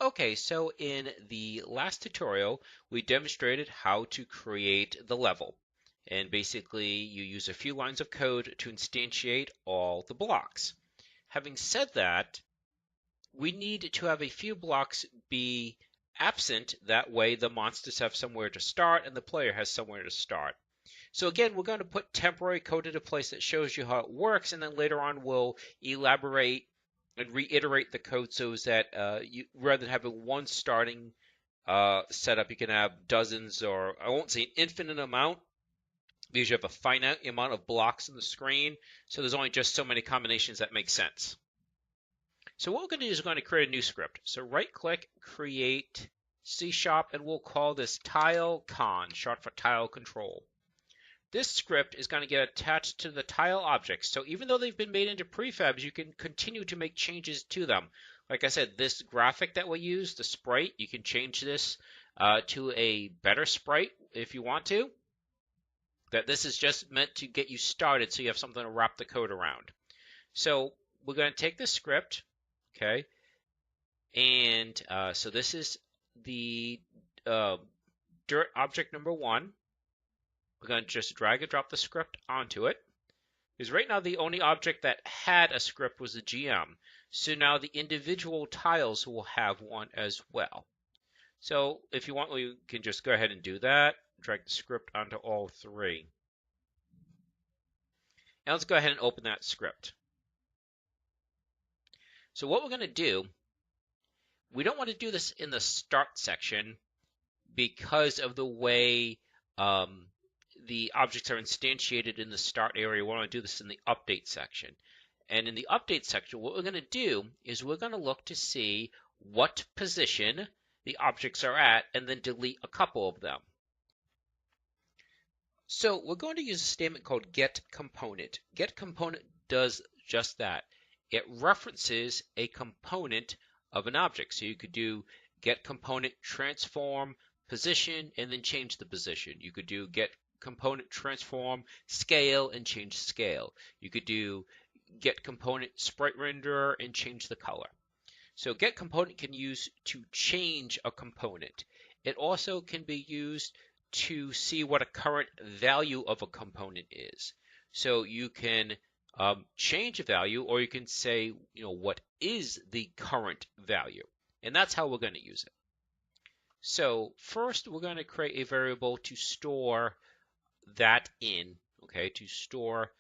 Okay, so in the last tutorial, we demonstrated how to create the level. And basically, you use a few lines of code to instantiate all the blocks. Having said that, we need to have a few blocks be absent. That way, the monsters have somewhere to start and the player has somewhere to start. So again, we're going to put temporary code into place that shows you how it works, and then later on we'll elaborate and reiterate the code so that rather than having one starting setup, you can have dozens, or I won't say an infinite amount, because you have a finite amount of blocks on the screen, so there's only just so many combinations that make sense. So what we're going to do is we're going to create a new script. So right-click, create C#, and we'll call this TileCon, short for tile control. This script is going to get attached to the tile objects. So even though they've been made into prefabs, you can continue to make changes to them. Like I said, this graphic that we use, the sprite, you can change this to a better sprite if you want to. That this is just meant to get you started so you have something to wrap the code around. So we're going to take this script, okay, and so this is the dirt object number 1. We're going to just drag and drop the script onto it. Because right now the only object that had a script was the GM. So now the individual tiles will have one as well. So if you want, we can just go ahead and do that. Drag the script onto all 3. Now let's go ahead and open that script. So what we're going to do, we don't want to do this in the start section because of the way the objects are instantiated in the start area. We want to do this in the update section. And in the update section, what we're going to do is we're going to look to see what position the objects are at and then delete a couple of them. So we're going to use a statement called getComponent. GetComponent does just that. It references a component of an object. So you could do getComponent transform position and then change the position. You could do getComponent transform scale and change scale. You could do getComponent sprite renderer and change the color. So getComponent can use to change a component. It also can be used to see what a current value of a component is. So you can change a value, or you can say, what is the current value? And that's how we're going to use it. So first, we're going to create a variable to store that in, okay, to store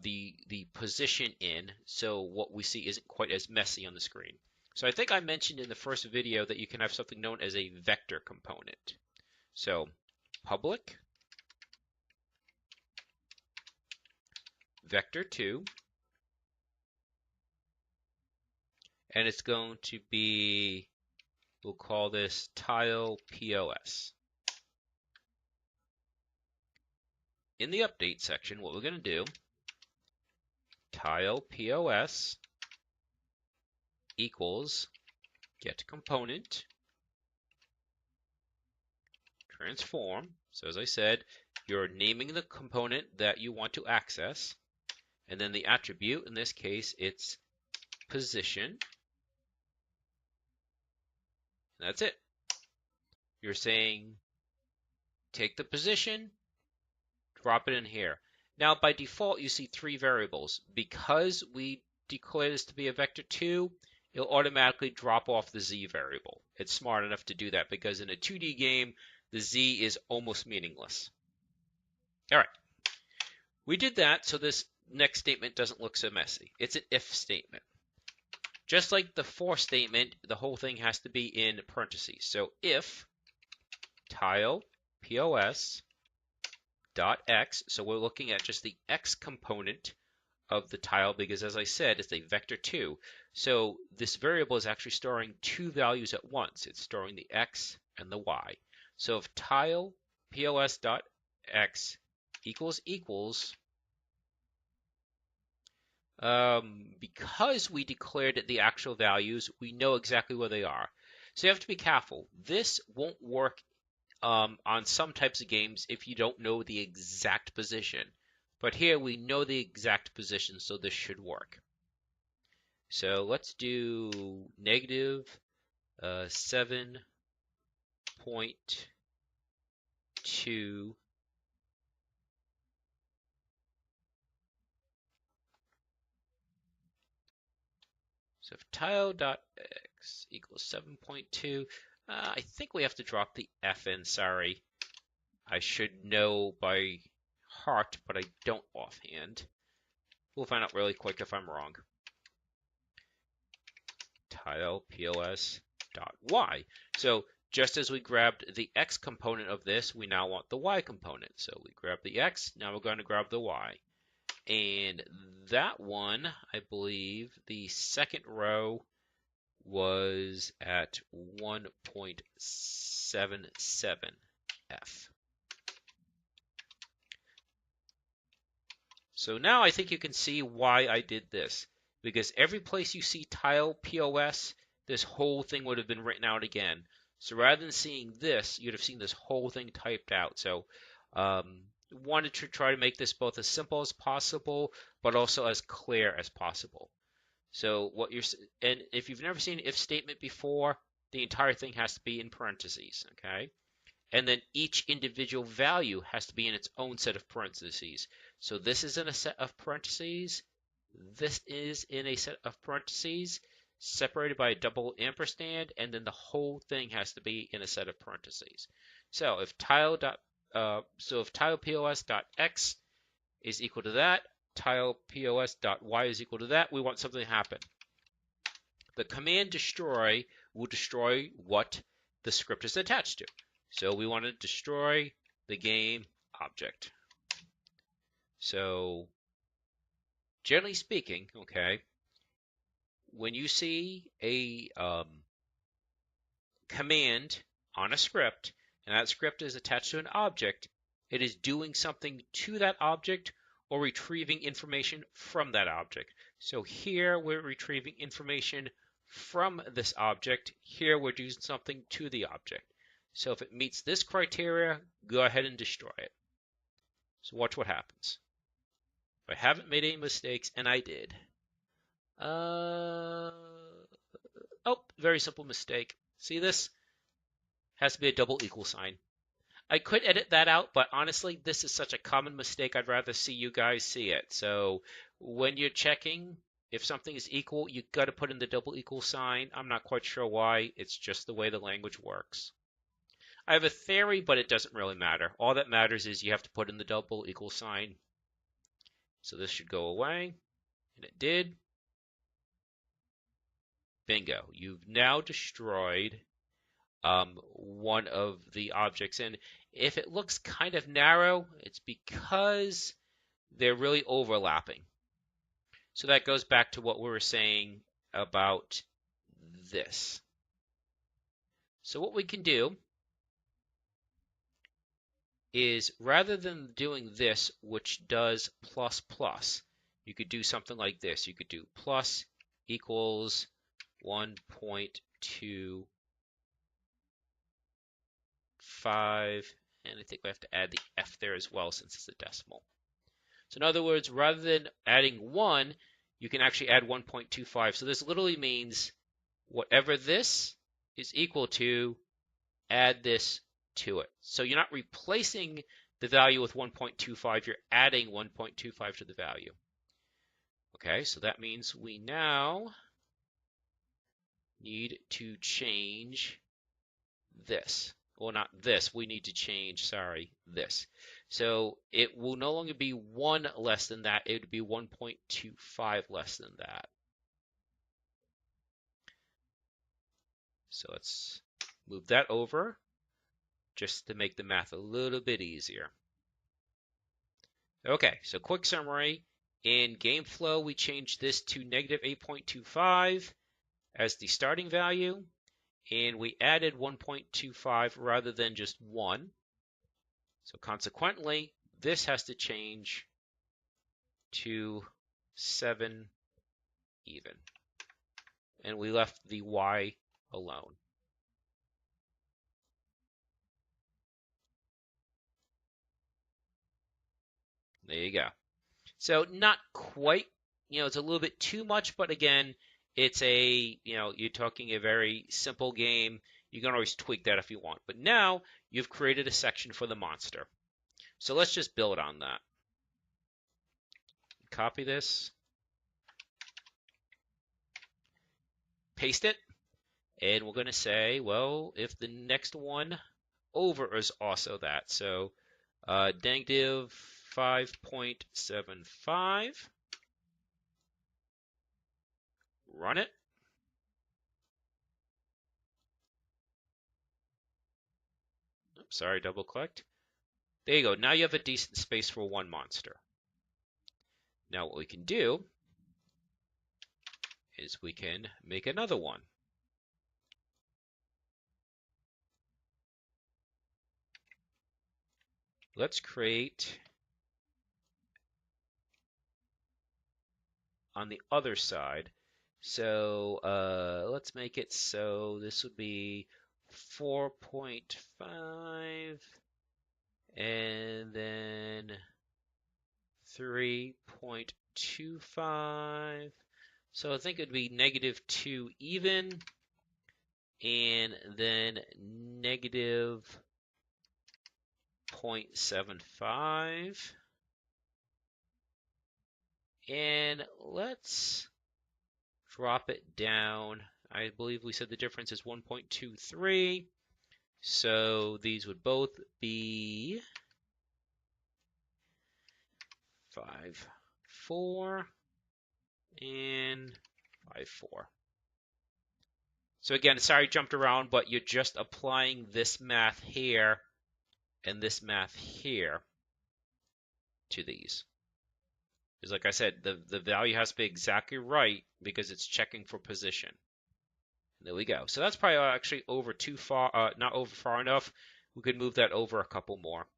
the position in, so what we see isn't quite as messy on the screen. So I think I mentioned in the first video that you can have something known as a vector component. So public vector2, and it's going to be, we'll call this tile POS. In the update section, what we're going to do, tile POS equals getComponent transform. So as I said, you're naming the component that you want to access, and then the attribute, in this case, it's position. And that's it. You're saying take the position, drop it in here. Now, by default, you see 3 variables. Because we declare this to be a vector2, it'll automatically drop off the z variable. It's smart enough to do that because in a 2D game, the z is almost meaningless. All right. We did that so this next statement doesn't look so messy. It's an if statement. Just like the for statement, the whole thing has to be in parentheses. So if tile POS dot x, so we're looking at just the x component of the tile because, as I said, it's a vector2. So this variable is actually storing 2 values at once. It's storing the x and the y. So if tile POS dot x equals because we declared the actual values, we know exactly where they are. So you have to be careful. This won't work on some types of games if you don't know the exact position. But here we know the exact position, so this should work. So let's do negative 7.2. So if tile.x equals 7.2, I think we have to drop the f in, sorry. I should know by heart, but I don't offhand. We'll find out really quick if I'm wrong. Tile POS dot y. So just as we grabbed the x component of this, we now want the y component. So we grab the x, now we're going to grab the y. And that one, I believe, the second row was at 1.77f. So now I think you can see why I did this. Because every place you see tile POS, this whole thing would have been written out again. So rather than seeing this, you'd have seen this whole thing typed out. So wanted to try to make this both as simple as possible, but also as clear as possible. So and if you've never seen an if statement before, the entire thing has to be in parentheses, okay? And then each individual value has to be in its own set of parentheses. So this is in a set of parentheses. This is in a set of parentheses separated by a double ampersand, and then the whole thing has to be in a set of parentheses. So if tile POS.x is equal to that, tile POS.y is equal to that, we want something to happen. The command destroy will destroy what the script is attached to. So we want to destroy the game object. So generally speaking, okay, when you see a command on a script, and that script is attached to an object, it is doing something to that object or retrieving information from that object. So here we're retrieving information from this object. Here we're doing something to the object. So if it meets this criteria, go ahead and destroy it. So watch what happens. If I haven't made any mistakes, and I did. Oh, very simple mistake. See this? Has to be a double equal sign. I could edit that out, but honestly, this is such a common mistake, I'd rather see you guys see it. So when you're checking if something is equal, you got to put in the double equal sign. I'm not quite sure why. It's just the way the language works. I have a theory, but it doesn't really matter. All that matters is you have to put in the double equal sign. So this should go away, and it did. Bingo. You've now destroyed one of the objects. And if it looks kind of narrow, it's because they're really overlapping. So that goes back to what we were saying about this. So what we can do is rather than doing this, which does plus plus, you could do something like this. You could do plus equals 1.25, and I think we have to add the f there as well since it's a decimal. So in other words, rather than adding 1, you can actually add 1.25. So this literally means whatever this is equal to, add this to it. So you're not replacing the value with 1.25, you're adding 1.25 to the value. Okay, so that means we now need to change this. Well, not this, we need to change, sorry, this. So it will no longer be 1 less than that, it would be 1.25 less than that. So let's move that over just to make the math a little bit easier. Okay, so quick summary. In GameFlow, we changed this to negative 8.25 as the starting value, and we added 1.25 rather than just 1. So consequently, this has to change to 7 even. And we left the y alone. There you go. So not quite, it's a little bit too much, but again, it's you're talking a very simple game. You can always tweak that if you want. But now you've created a section for the monster. So let's just build on that. Copy this, paste it, and we're going to say, well, if the next one over is also that. So negative 5.75. Run it. Oops, sorry, double clicked. There you go. Now you have a decent space for one monster. Now what we can do is we can make another one. Let's create on the other side. So let's make it so this would be 4.5 and then 3.25. So I think it would be -2 even, and then negative 0.75. And let's drop it down. I believe we said the difference is 1.23. So these would both be 5.4 and 5.4. So again, sorry I jumped around, but you're just applying this math here and this math here to these. Because like I said, the value has to be exactly right because it's checking for position. There we go. So that's probably actually over too far, not over far enough. We could move that over a couple more.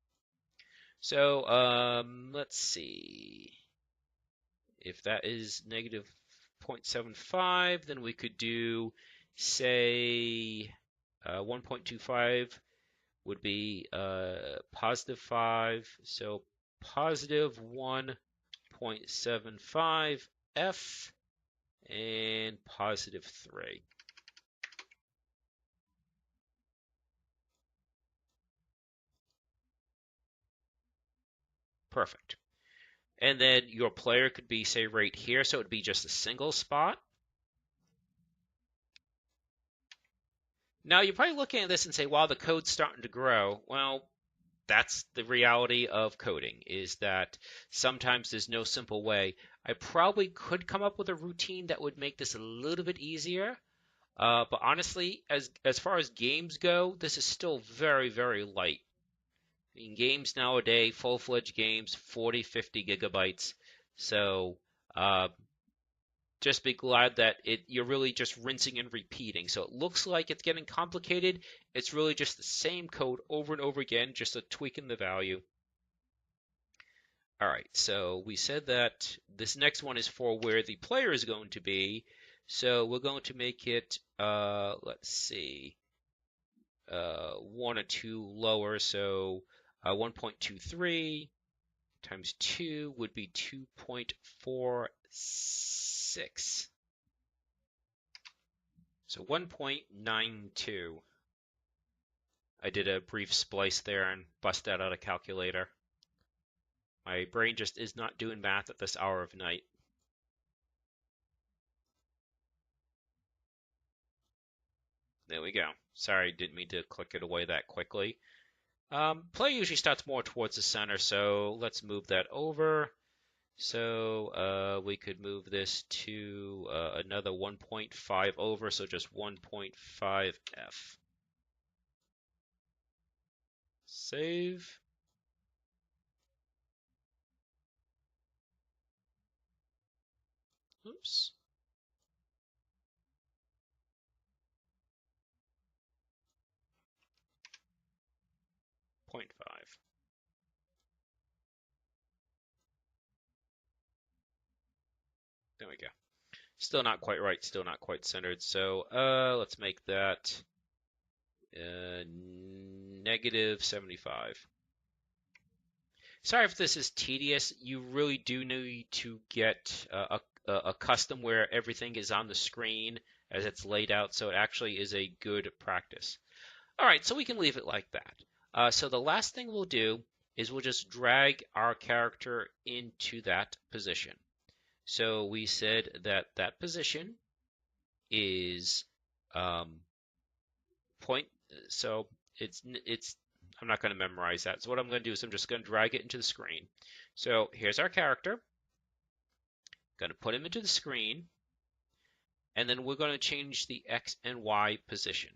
So let's see. If that is negative 0.75, then we could do, say, 1.25 would be positive 5. So positive 1.75 F and positive 3. Perfect. And then your player could be, say, right here, so it would be just a single spot. Now, you're probably looking at this and say, wow, the code's starting to grow. Well, that's the reality of coding, is that sometimes there's no simple way. I probably could come up with a routine that would make this a little bit easier. But honestly, as far as games go, this is still very, very light. In games nowadays, full-fledged games, 40, 50 gigabytes. So just be glad that you're really just rinsing and repeating. So it looks like it's getting complicated. It's really just the same code over and over again, just a tweak in the value. All right, so we said that this next one is for where the player is going to be. So we're going to make it, let's see, 1 or 2 lower. So 1.23 times 2 would be 2.46. So 1.92. I did a brief splice there and bust that out a calculator. My brain just is not doing math at this hour of night. There we go. Sorry, didn't mean to click it away that quickly. Play usually starts more towards the center, so let's move that over. So we could move this to another 1.5 over, so just 1.5 F. Save. Oops. 0.5. There we go. Still not quite right, still not quite centered. So let's make that negative 75. Sorry if this is tedious. You really do need to get a custom where everything is on the screen as it's laid out, so it actually is a good practice. All right, so we can leave it like that. So the last thing we'll do is we'll just drag our character into that position. So we said that that position is point. So it's I'm not going to memorize that. So what I'm going to do is I'm just going to drag it into the screen. So here's our character. Going to put him into the screen, and then we're going to change the X and Y position.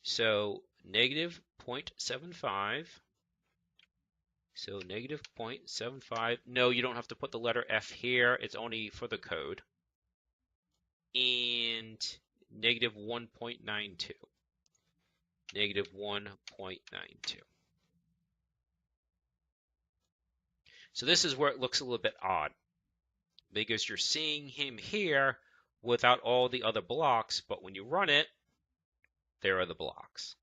So negative 0.75. So negative 0.75. No, you don't have to put the letter F here. It's only for the code. And negative 1.92. Negative 1.92. So this is where it looks a little bit odd, because you're seeing him here without all the other blocks, but when you run it, there are the blocks.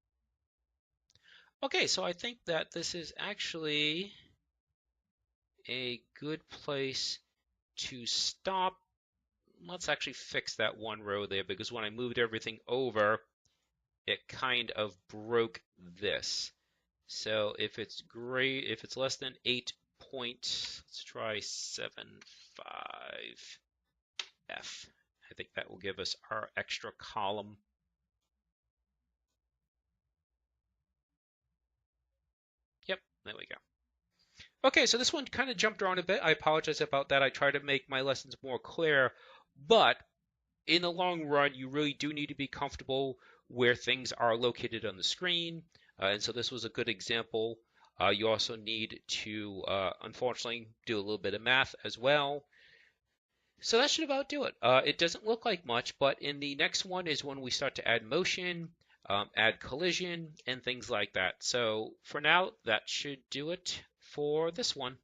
Okay, so I think that this is actually a good place to stop. Let's actually fix that one row there, because when I moved everything over, it kind of broke this. So if it's if it's less than 8 point, let's try 7.5 F. I think that will give us our extra column. Yep, there we go. Okay, so this one kind of jumped around a bit. I apologize about that. I try to make my lessons more clear, but in the long run, you really do need to be comfortable where things are located on the screen. And so this was a good example. You also need to, unfortunately, do a little bit of math as well. So that should about do it. It doesn't look like much, but in the next one is when we start to add motion, add collision, and things like that. So for now, that should do it for this one.